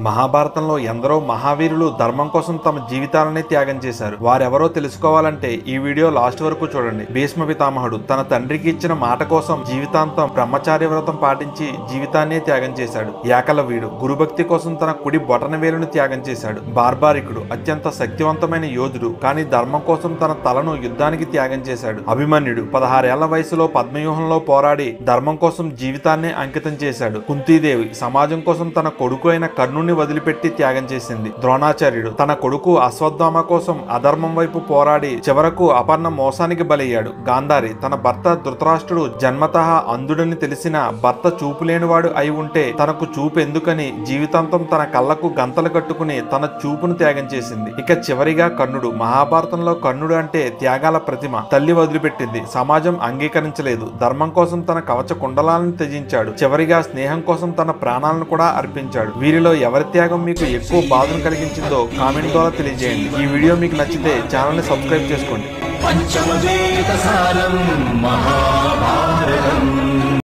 మహాభారతంలో ఎందరో మహావీరులు ధర్మం కోసం తమ జీవితాలనే త్యాగం చేశారు. వారెవరో తెలుసుకోవాలంటే ఈ వీడియో లాస్ట్ వరకు చూడండి. భీష్మ పితామహుడు తన తండ్రికి ఇచ్చిన మాట కోసం జీవితాంతం బ్రహ్మచార్య వ్రతం పాటించి జీవితాన్నే త్యాగం చేశాడు. ఏకలవ్యుడు గురుభక్తి కోసం తన కుడి బొటన వేలును త్యాగం చేశాడు. బార్బారికుడు అత్యంత శక్తివంతమైన యోధుడు, కానీ ధర్మం కోసం తన తలను యుద్ధానికి త్యాగం చేశాడు. అభిమన్యుడు 16 ఏళ్ల వయసులో పద్మవ్యూహంలో పోరాడి ధర్మం కోసం జీవితాన్నే అంకితం చేశాడు. కుంతీదేవి సమాజం కోసం తన కొడుకు అయిన కర్ణుని వదిలిపెట్టి త్యాగం చేసింది. ద్రోణాచార్యుడు తన కొడుకు అశ్వత్థామ కోసం అధర్మం వైపు పోరాడి చివరకు అపర్ణ మోసానికి బలయ్యాడు. గాంధారి తన భర్త ధృతరాష్ట్రుడు జన్మతః అంధుడని తెలిసిన భర్త చూపు లేనివాడు అయి ఉంటే తనకు చూపు ఎందుకని జీవితాంతం తన కళ్ళకు గంతలు కట్టుకుని తన చూపును త్యాగం చేసింది. ఇక చివరిగా కర్ణుడు. మహాభారతంలో కర్ణుడు అంటే త్యాగాల ప్రతిమ. తల్లి వదిలిపెట్టింది, సమాజం అంగీకరించలేదు, ధర్మం కోసం తన కవచ కుండలాలను త్యజించాడు. చివరిగా స్నేహం కోసం తన ప్రాణాలను కూడా అర్పించాడు. వీరిలో ఎవరి త్యాగం మీకు ఎక్కువ బాధను కలిగించిందో కామెంట్ ద్వారా తెలియజేయండి. ఈ వీడియో మీకు నచ్చితే ఛానల్ ని సబ్స్క్రైబ్ చేసుకోండి.